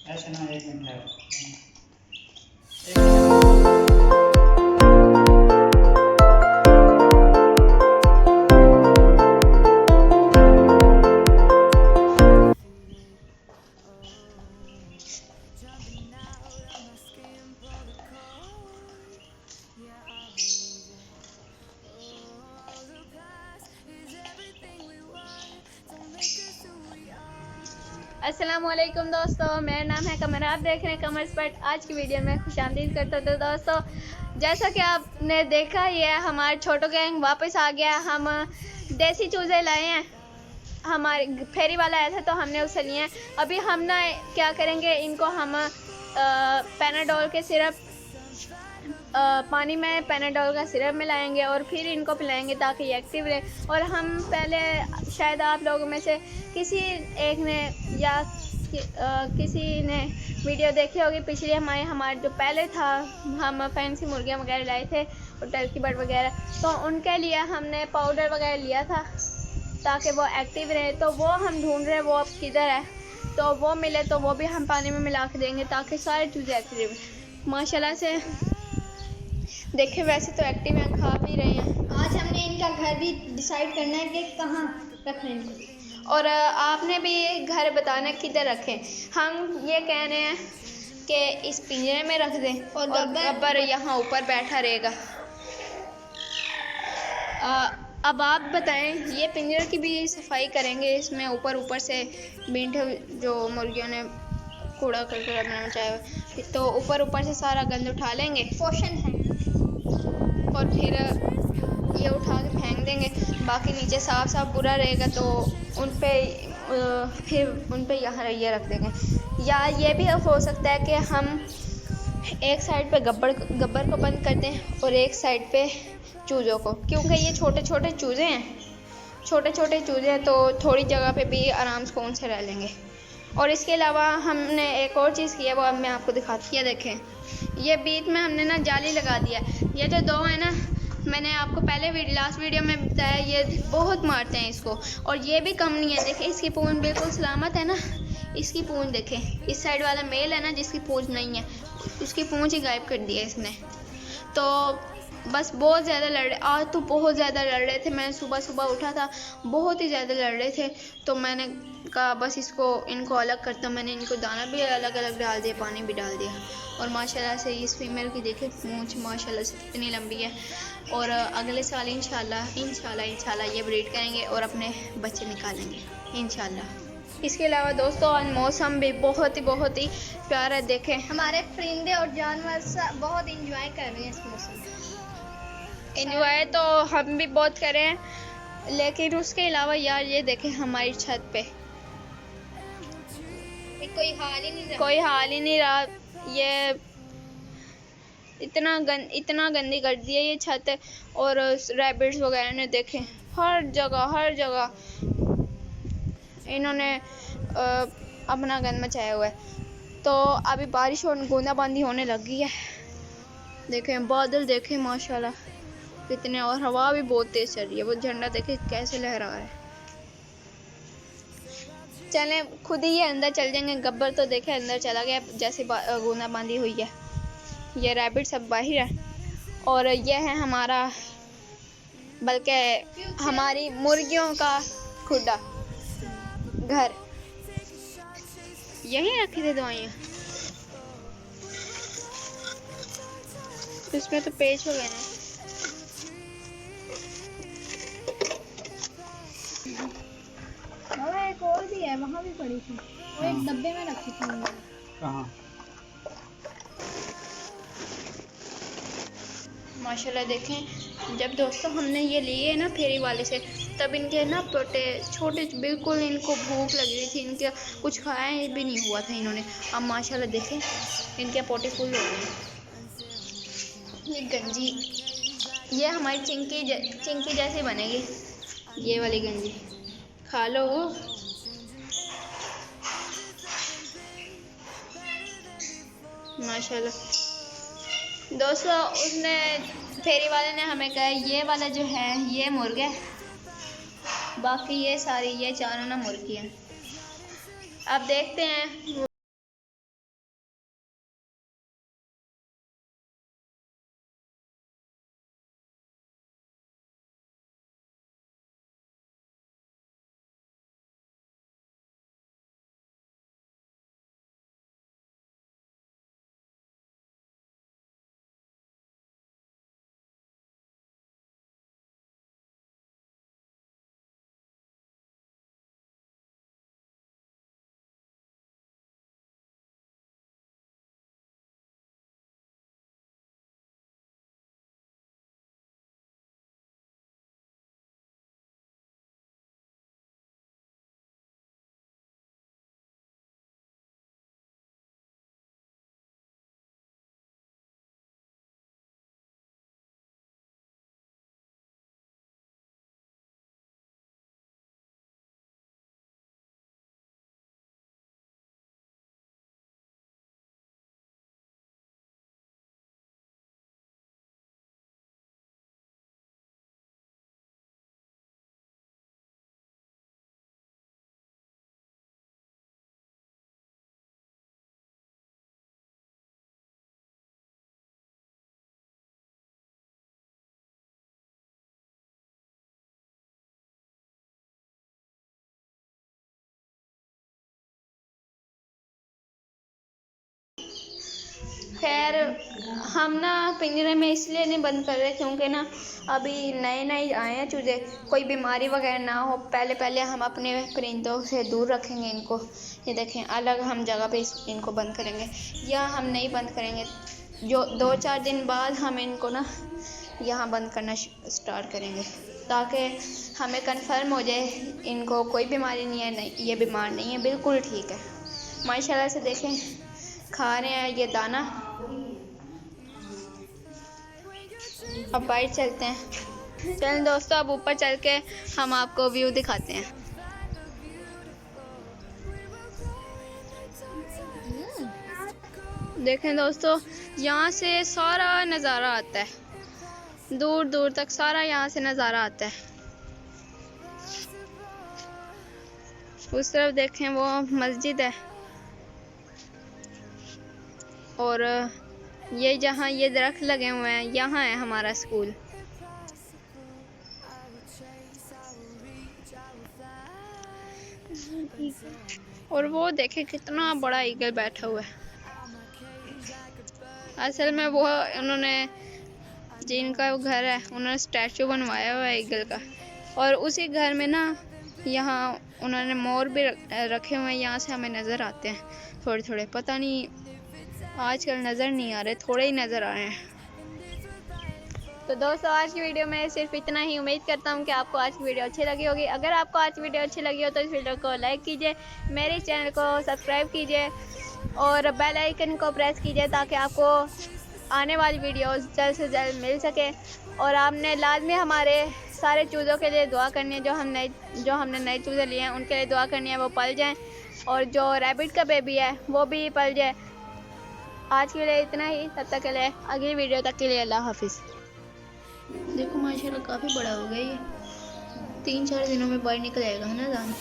ऐसे ना, एक मिनट है। अस्सलामुअलैकुम दोस्तों, मेरा नाम है कमर। आप देख रहे हैं कमर स्पॉट। आज की वीडियो में खुशामदीद करते थे दोस्तों। जैसा कि आपने देखा, ये हमारे छोटो गैंग वापस आ गया। हम देसी चूज़े लाए हैं, हमारे फेरी वाला आया था तो हमने उसे लिए हैं। अभी हम ना क्या करेंगे, इनको हम पैनाडोल के सिरप, पानी में पैनाडोल का सिरप मिलाएंगे और फिर इनको पिलाएंगे ताकि ये एक्टिव रहे। और हम पहले, शायद आप लोगों में से किसी एक ने या किसी ने वीडियो देखी होगी पिछली, हमारे जो पहले था, हम फैंसी मुर्गियाँ वगैरह लाए थे और टर्की बर्ड वगैरह, तो उनके लिए हमने पाउडर वगैरह लिया था ताकि वो एक्टिव रहे। तो वो हम ढूंढ रहे, वो अब किधर है, तो वो मिले तो वो भी हम पानी में मिला के देंगे ताकि सारे चूज़े एक्टिव रहे। माशाल्लाह से देखे वैसे तो एक्टिव हैं, खा भी रहे हैं। आज हमने इनका घर भी डिसाइड करना है कि कहाँ रखना है, और आपने भी घर बताना किधर रखें। हम ये कह रहे हैं कि इस पिंजरे में रख दें और गब्बर यहाँ ऊपर बैठा रहेगा। अब आप बताएं, ये पिंजरे की भी सफाई करेंगे, इसमें ऊपर से बींठ जो मुर्गियों ने कूड़ा करकट अपना मचाया हुआ, तो ऊपर से सारा गंद उठा लेंगे, पोषण है, और फिर ये उठा के फेंक देंगे। बाकी नीचे साफ बुरा रहेगा तो उन पे यहाँ ये रख देंगे। या ये भी हो सकता है कि हम एक साइड पे गब्बर को बंद कर दें और एक साइड पे चूज़ों को, क्योंकि ये छोटे छोटे चूज़े हैं तो थोड़ी जगह पे भी आराम से कौन से रह लेंगे। और इसके अलावा हमने एक और चीज़ की है, वो अब मैं आपको दिखाती हूँ। ये देखें, ये बीच में हमने ना जाली लगा दिया। ये जो दो है ना, मैंने आपको पहले लास्ट वीडियो में बताया, ये बहुत मारते हैं इसको, और ये भी कम नहीं है। देखें, इसकी पूंछ बिल्कुल सलामत है ना, इसकी पूंछ देखें। इस साइड वाला मेल है ना, जिसकी पूंछ नहीं है, उसकी पूंछ ही गायब कर दी है इसने। तो बस बहुत ज़्यादा लड़ रहे, आज तो बहुत ज़्यादा लड़ रहे थे। मैं सुबह उठा था, बहुत ही ज़्यादा लड़ रहे थे, तो मैंने कहा बस इनको अलग करता हूँ। मैंने इनको दाना भी अलग अलग डाल दिया, पानी भी डाल दिया। और माशाल्लाह से इस फीमेल की देखें पूंछ माशाल्लाह से कितनी लंबी है। और अगले साल इंशाल्लाह ये ब्रीड करेंगे और अपने बच्चे निकालेंगे इंशाल्लाह। इसके अलावा दोस्तों, आज मौसम भी बहुत ही प्यारा है। देखें, हमारे परिंदे और जानवर सब बहुत इंजॉय कर रहे हैं इस मौसम में। इंजॉय तो हम भी बहुत कर रहे हैं, लेकिन उसके अलावा यार ये देखें, हमारी छत पे कोई हाल ही नहीं रहा। ये इतना गंदी कर दी है ये छत। और रैबिट्स वगैरह ने देखें हर जगह इन्होंने अपना गंद मचाया हुआ है। तो अभी बारिश और बूंदाबांदी होने लगी है। देखें बादल, देखें माशाल्लाह कितने, और हवा भी बहुत तेज चल रही है। वो झंडा देखें कैसे लहरा रहा है। चलें, खुद ही ये अंदर चल जाएंगे। गब्बर तो देखे अंदर चला गया जैसे बूंदाबांदी हुई है। ये रैबिट सब बाहर है, और ये है हमारा, बल्कि हमारी मुर्गियों का खुदा घर। यहीं रखी थी दवाइयाँ, इसमें तो पेच हो गए हैं। एक और भी है, वहाँ भी पड़ी थी, वो एक डब्बे में रखी थी। कहाँ? माशाल्लाह देखें, जब दोस्तों हमने ये लिए ना फेरी वाले से, तब इनके ना पोटे छोटे, बिल्कुल इनको भूख लगी हुई थी, इनके कुछ खाया भी नहीं हुआ था इन्होंने। अब माशाल्लाह देखें इनके पोटे फुल हो गए। ये गंजी, ये हमारी चिंकी जैसी बनेगी, ये वाली गंजी खा लो। माशाल्लाह दोस्तों, उसने फेरी वाले ने हमें कहा ये वाला जो है ये मुर्गा है, बाकी ये चारों ना मुर्गी हैं। अब देखते हैं खैर हम ना पिंजरे में इसलिए नहीं बंद कर रहे क्योंकि ना अभी नए नए आए हैं चूजे, कोई बीमारी वगैरह ना हो। पहले हम अपने परिंदों से दूर रखेंगे इनको। ये देखें, अलग हम जगह पे इनको बंद करेंगे, या हम नहीं बंद करेंगे। जो 2-4 दिन बाद हम इनको ना यहाँ बंद करना स्टार्ट करेंगे, ताकि हमें कंफर्म हो जाए इनको कोई बीमारी नहीं है, नहीं ये बीमार नहीं है, बिल्कुल ठीक है। माशाल्लाह से देखें खा रहे हैं ये दाना। अब बाहर चलते हैं। चलें दोस्तों, अब ऊपर चल के हम आपको व्यू दिखाते हैं। देखें दोस्तों, यहाँ से सारा नज़ारा आता है, दूर दूर तक सारा यहाँ से नज़ारा आता है। उस तरफ देखें वो मस्जिद है, और ये जहाँ ये दरख्त लगे हुए हैं यहाँ है हमारा स्कूल। और वो देखें कितना बड़ा ईगल बैठा हुआ है। असल में वो उन्होंने जिनका वो घर है उन्होंने स्टैचू बनवाया हुआ है ईगल का, और उसी घर में ना यहाँ उन्होंने मोर भी रखे हुए हैं। यहाँ से हमें नज़र आते हैं थोड़े थोड़े, पता नहीं आजकल नज़र नहीं आ रहे, थोड़े ही नज़र आ रहे हैं। तो दोस्तों आज की वीडियो में सिर्फ इतना ही। उम्मीद करता हूँ कि आपको आज की वीडियो अच्छी लगी होगी। अगर आपको आज की वीडियो अच्छी लगी हो तो इस वीडियो को लाइक कीजिए, मेरे चैनल को सब्सक्राइब कीजिए और बेल आइकन को प्रेस कीजिए ताकि आपको आने वाली वीडियोस जल्द से जल्द मिल सके। और आपने लाजमी हमारे सारे चूज़ों के लिए दुआ करनी है, जो हमने नए चूज़े लिए हैं उनके लिए दुआ करनी है, वो पल जाएँ, और जो रैबिट का बेबी है वो भी पल जाए। आज के लिए इतना ही, तब तक के लिए अगली वीडियो तक के लिए अल्लाह हाफिज़। देखो माशाल्लाह काफ़ी बड़ा हो गया ये, 3-4 दिनों में बाहर निकल आएगा, है ना जान।